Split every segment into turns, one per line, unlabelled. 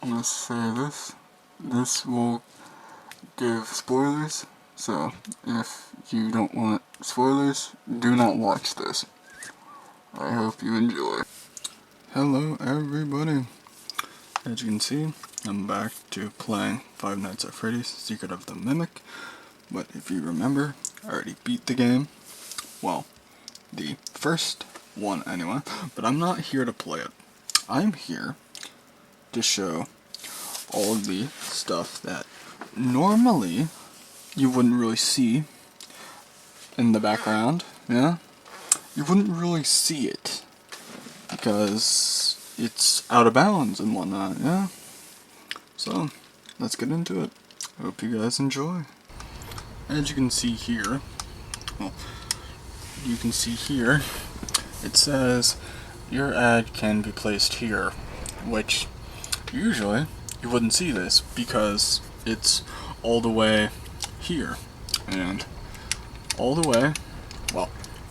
let's say this. This will give spoilers, so if you don't want spoilers, do not watch this. I hope you enjoy. Hello everybody. As you can see, I'm back to playing Five Nights at Freddy's Secret of the Mimic. But if you remember, I already beat the game. Well, the first one anyway. But I'm not here to play it. I'm here to show all of the stuff that normally you wouldn't really see in the background. Yeah? You wouldn't really see it because it's out of bounds and whatnot, yeah? So, let's get into it. Hope you guys enjoy. As you can see here, well, you can see here, it says your ad can be placed here, which usually you wouldn't see this because it's all the way here and all the way, well,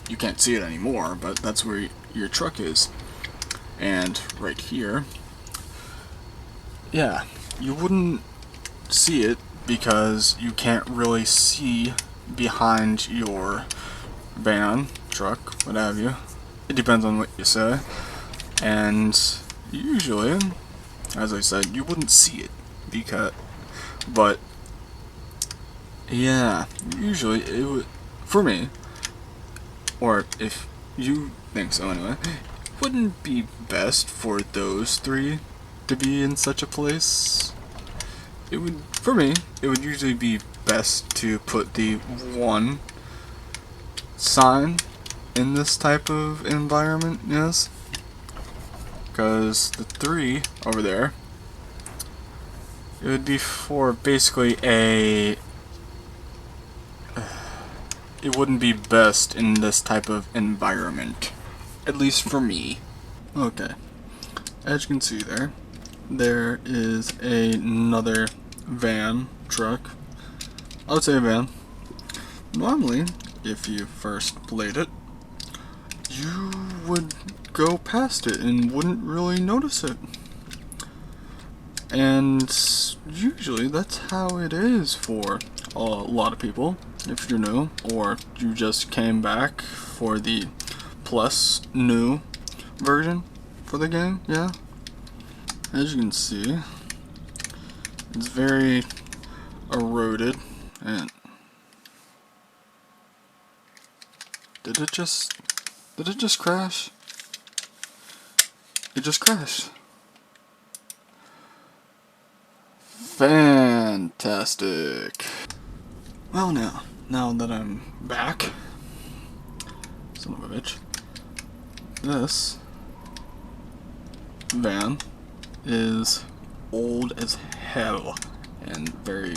you can't see it anymore, but that's where your truck is. And right here, yeah, you wouldn't see it because you can't really see behind your van, truck, what have you. It depends on what you say. And usually, as I said, you wouldn't see it but yeah, usually it would, for me, or if you think so anyway, it wouldn't be best for those three to be in such a place. It would, for me, it would usually be best to put the one sign in this type of environment, yes? Because the three over there, it would be for basically it wouldn't be best in this type of environment. At least for me. Okay. As you can see there is another van, truck. I would say a van. Normally, if you first played it, you would go past it and wouldn't really notice it. And usually that's how it is for a lot of people, if you're new, or you just came back for the plus new version for the game, yeah? As you can see, it's very eroded, and did it just crash? It just crashed. Fantastic. Well, now that I'm back, son of a bitch, this van is old as hell and very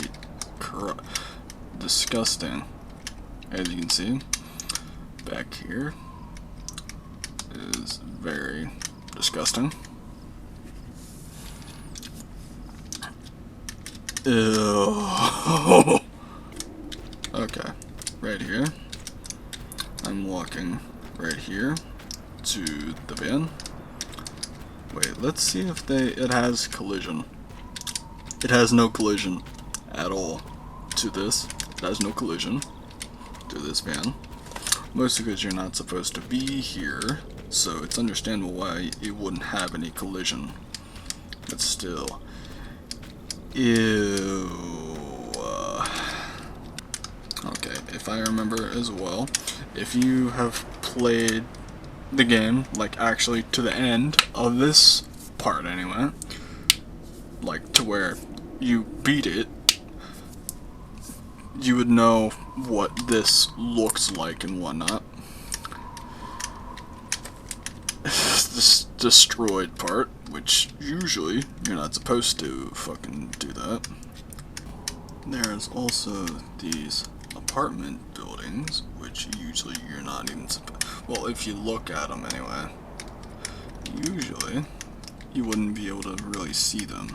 disgusting. As you can see, back here is very disgusting. Ew. Okay, right here. I'm walking right here to the van. Wait, let's see if it has collision. It has no collision at all to this. It has no collision to this van. Mostly because you're not supposed to be here, so it's understandable why it wouldn't have any collision. But still. Ew. Okay, if I remember as well, if you have played the game, like actually to the end of this part anyway, like to where you beat it, you would know what this looks like and whatnot. This destroyed part, which usually you're not supposed to fucking do that. There's also these apartment buildings, which usually you're not even supposed, well, if you look at them anyway, usually you wouldn't be able to really see them.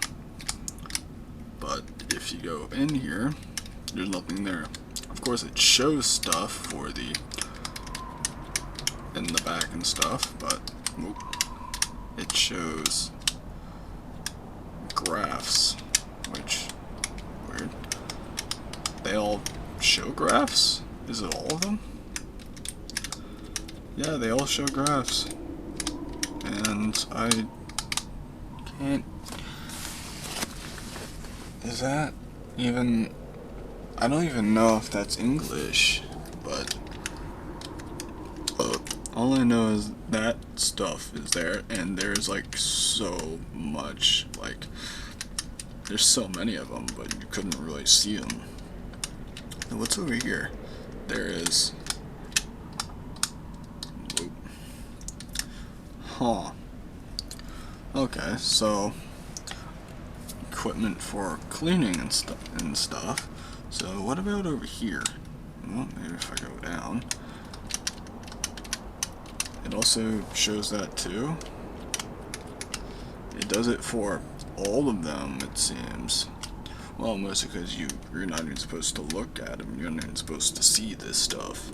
But if you go in here, there's nothing there. Of course, it shows stuff for the in the back and stuff, but it shows graphs, which, weird. They all show graphs? Is it all of them? Yeah, they all show graphs. And I can't... Is that even... I don't even know if that's English, but... all I know is that stuff is there, and there's like so much, like... There's so many of them, but you couldn't really see them. And what's over here? There is... Whoop. Huh. Okay, so... equipment for cleaning and stuff. So what about over here? Well, maybe if I go down. It also shows that too. It does it for all of them, it seems. Well, mostly because you're not even supposed to look at them. You're not even supposed to see this stuff.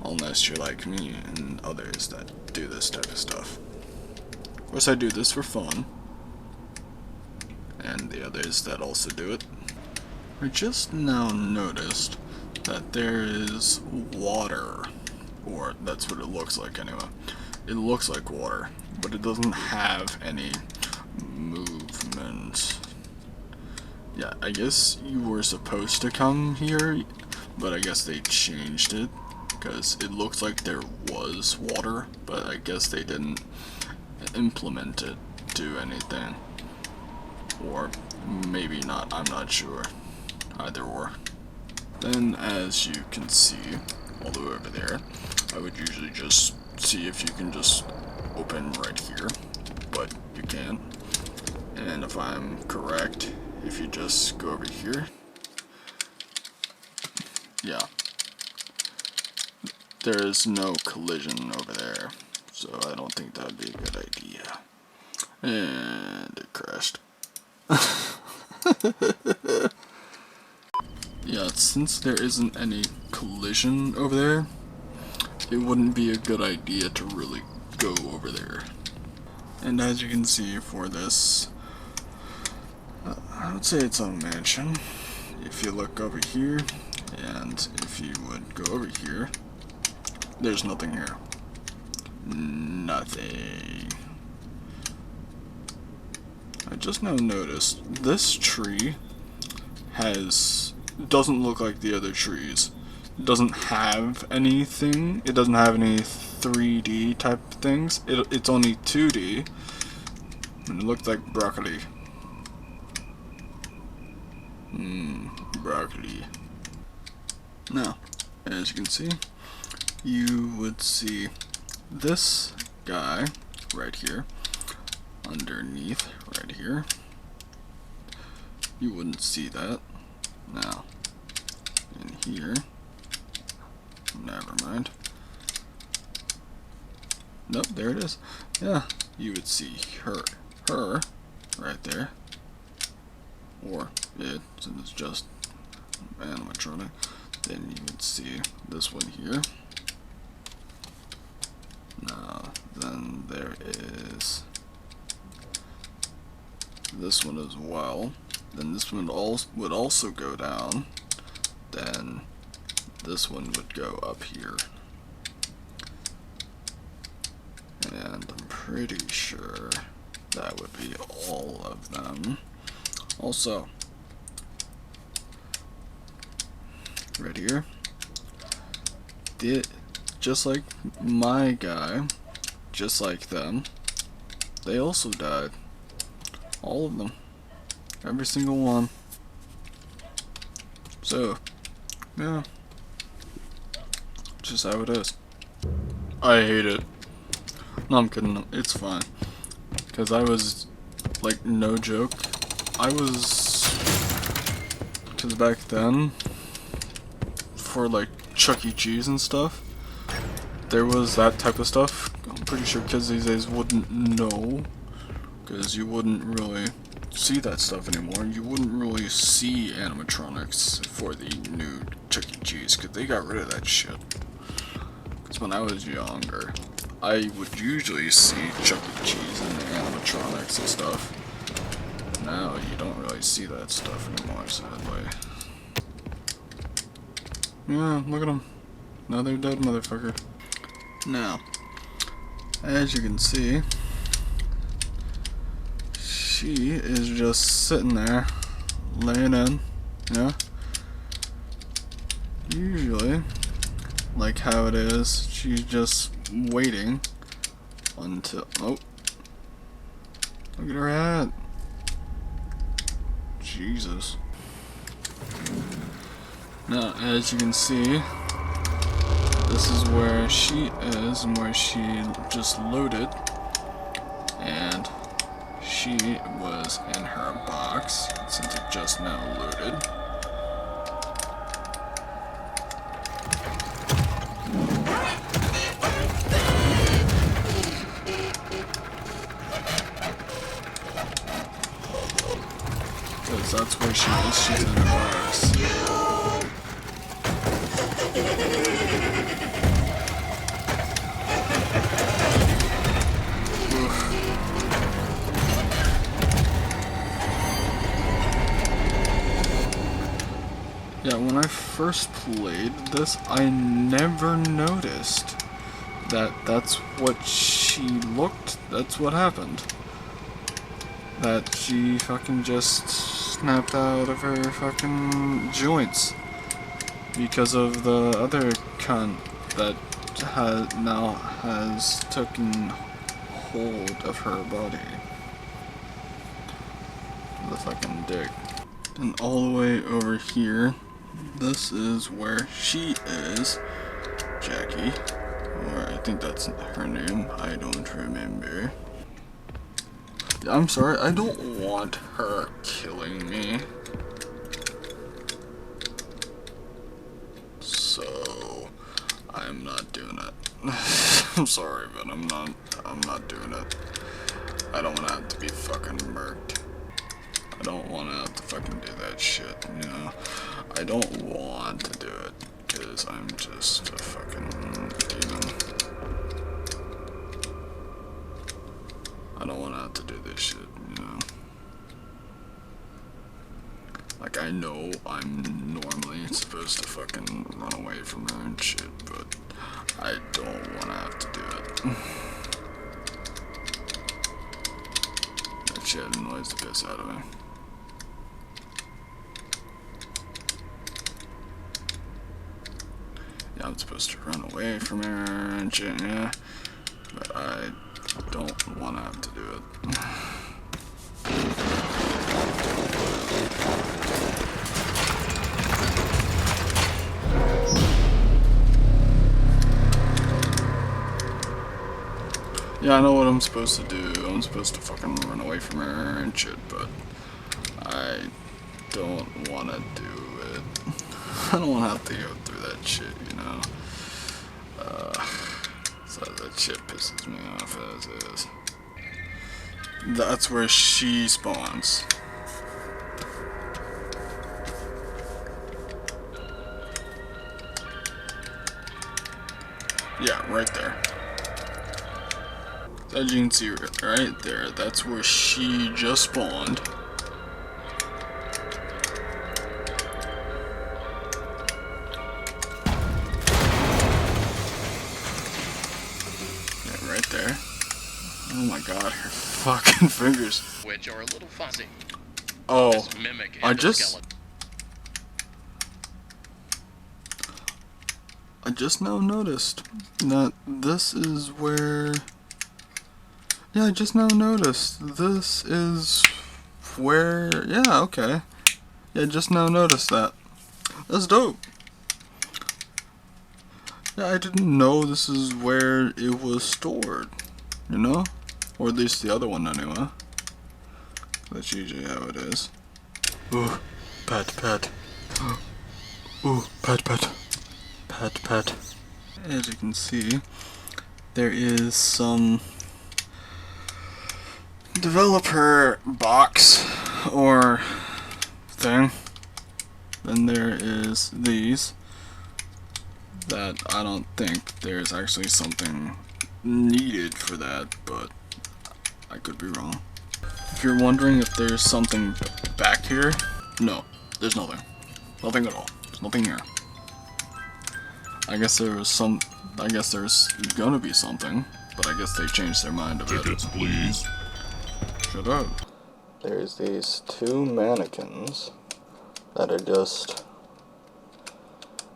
Unless you're like me and others that do this type of stuff. Of course, I do this for fun. And the others that also do it. I just now noticed that there is water. Or that's what it looks like anyway. It looks like water, but it doesn't have any movement. Yeah, I guess you were supposed to come here, but I guess they changed it, because it looks like there was water, but I guess they didn't implement it to anything. Or maybe not, I'm not sure. Either or. Then, as you can see, all the way over there, I would usually just see if you can just open right here, but you can. And if I'm correct, if you just go over here, yeah, there is no collision over there, so I don't think that would be a good idea. And it crashed. Yeah, since there isn't any collision over there, it wouldn't be a good idea to really go over there. And as you can see for this, I would say it's a mansion. If you look over here, and if you would go over here, there's nothing here. Nothing. I just now noticed this tree doesn't look like the other trees. It doesn't have anything. It doesn't have any 3D type things. It's only 2D. And it looks like broccoli. Broccoli. Now, as you can see, you would see this guy right here, underneath right here. You wouldn't see that. Now, in here, never mind. Nope, there it is. Yeah, you would see her right there, or it, since it's just animatronic. Then you would see this one here. Now, then there is this one as well. Then this one would also go down. Then this one would go up here. And I'm pretty sure that would be all of them. Also, right here, just like my guy, just like them, they also died. All of them. Every single one. So, yeah. Just how it is. I hate it. No, I'm kidding. It's fine. Because I was, like, no joke. Because back then, for, like, Chuck E. Cheese and stuff, there was that type of stuff. I'm pretty sure kids these days wouldn't know. Because you wouldn't really see that stuff anymore. You wouldn't really see animatronics for the new Chuck E. Cheese, because they got rid of that shit. Because when I was younger, I would usually see Chuck E. Cheese and the animatronics and stuff. Now you don't really see that stuff anymore, sadly. Yeah, look at them. Another dead motherfucker. Now, as you can see, she is just sitting there, laying in, you know? Usually, like how it is, she's just waiting until, oh, look at her hat. Jesus. Now, as you can see, this is where she is and where she just loaded, and she was in her box since it just now loaded. Because that's where she is, she's in her box. Yeah, when I first played this, I never noticed that that's what she looked, that's what happened. That she fucking just snapped out of her fucking joints because of the other cunt that now has taken hold of her body. The fucking dick. And all the way over here, this is where she is, Jackie, or I think that's her name, I don't remember. I'm sorry, I don't want her killing me. So, I'm not doing it. I'm sorry, but I'm not doing it. I don't want to have to be fucking murked. I don't want to have to fucking do that shit, you know? I don't want to do it, because I'm just a fucking demon. I don't want to have to do this shit, you know? Like, I know I'm normally supposed to fucking run away from her and shit, but I don't want to have to do it. That shit annoys the piss out of me. Yeah, I'm supposed to run away from her and shit, yeah, but I don't want to have to do it. Yeah, I know what I'm supposed to do. I'm supposed to fucking run away from her and shit, but I don't want to do it. I don't want to have to go through that shit, you know? So that shit pisses me off as is. That's where she spawns. Yeah, right there. As you can see right there, that's where she just spawned. Yeah, right there. Oh my god, her fucking fingers.
Which are a little fuzzy.
Oh, I just now noticed that this is where... Yeah, I just now noticed this is where... Yeah, okay. Yeah, I just now noticed that. That's dope. Yeah, I didn't know this is where it was stored, you know? Or at least the other one anyway. That's usually how it is. Ooh, pet, pet. Ooh, pet, pet. Pet, pet. As you can see, there is some developer box or thing. Then there is these that I don't think there's actually something needed for that, but I could be wrong. If you're wondering if there's something back here, no, there's nothing. Nothing at all. There's nothing here. I guess there's gonna be something, but I guess they changed their mind a bit.
Tickets, please.
Shut up. There's these two mannequins that are just...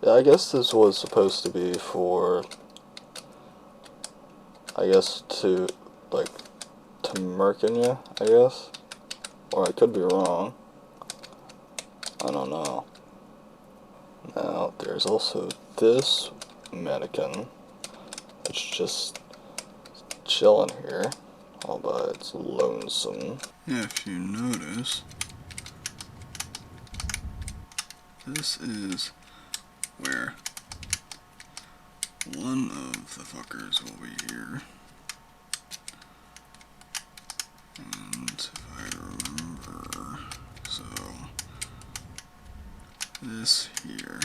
Yeah, I guess this was supposed to be for... I guess to, like, to murken you, I guess? Or I could be wrong. I don't know. Now, there's also this mannequin that's just chilling here all by its lonesome. Yeah, if you notice, this is where one of the fuckers will be here. And if I remember, so this here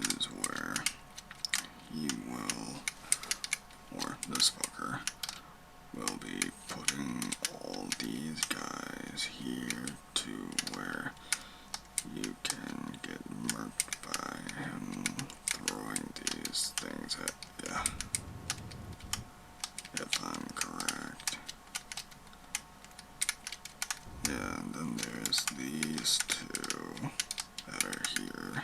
is where he will, or this fucker, will be putting all these guys here to where you can get murked by him throwing these things at you. If I'm correct. Yeah, and then there's these two that are here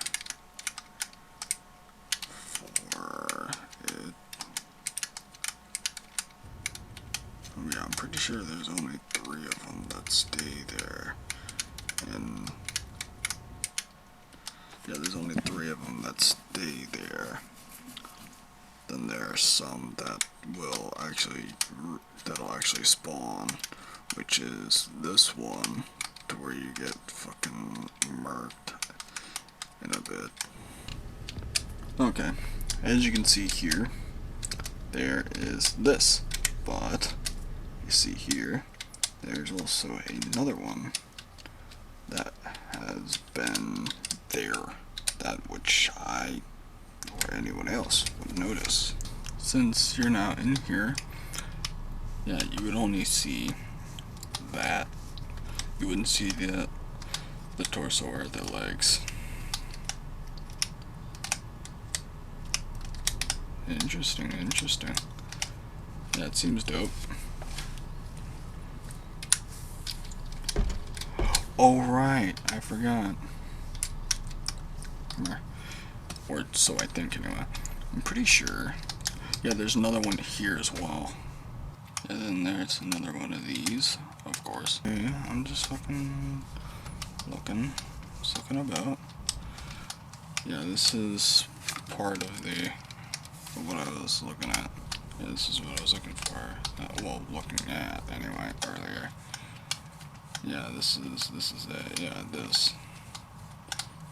for it. Yeah, I'm pretty sure there's only 3 of them that stay there. And yeah, there's only 3 of them that stay there. Then there are some that that'll actually spawn, which is this one, to where you get fucking murked in a bit. Okay, as you can see here, there is this, but you see here, there's also another one that has been there, that which I or anyone else would notice. Since you're now in here, yeah, you would only see that. You wouldn't see the torso or the legs. Interesting, interesting. That seems dope. Oh right, I forgot. Or so I think anyway. I'm pretty sure. Yeah, there's another one here as well. And then there's another one of these, of course. Okay, I'm just fucking looking about. Yeah, this is part of what I was looking at. Yeah, this is what I was looking for. Well, looking at anyway earlier. Yeah, this is it. Yeah, this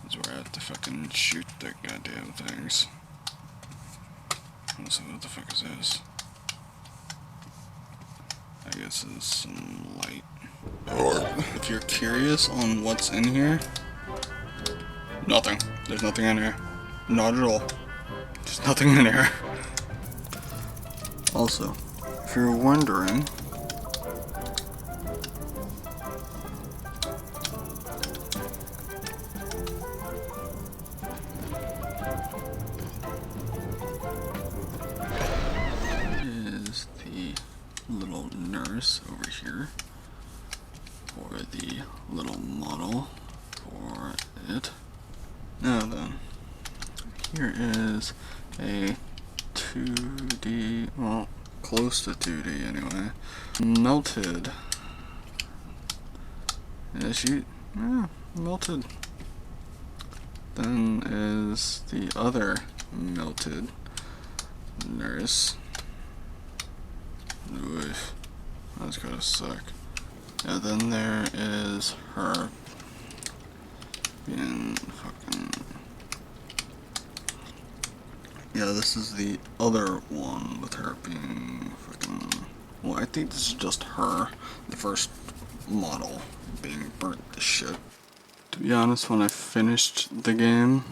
is where I have to fucking shoot the goddamn things. So what the fuck is this? I guess it's some light. If you're curious on what's in here, nothing. There's nothing in here. Not at all. There's nothing in here. Also, if you're wondering, is the little nurse over here, or the little model for it. Now then, here is a 2D, well, close to 2D anyway, melted. Yeah, melted. Then is the other melted nurse. Oof, that's gotta suck. And then there is her being fucking... Yeah, this is the other one with her being fucking... Well, I think this is just her, the first model, being burnt to shit. To be honest, when I finished the game,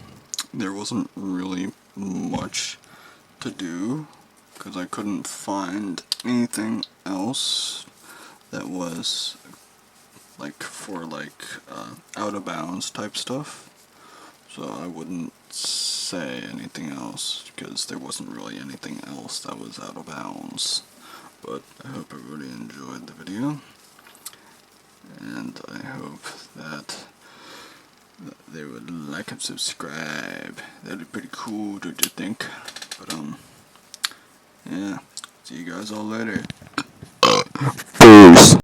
there wasn't really much to do because I couldn't find anything else that was like for out of bounds type stuff. So I wouldn't say anything else because there wasn't really anything else that was out of bounds. But I hope everybody enjoyed the video, and I hope that they would like and subscribe. That'd be pretty cool, don't you think? But yeah, see you guys all later. Peace.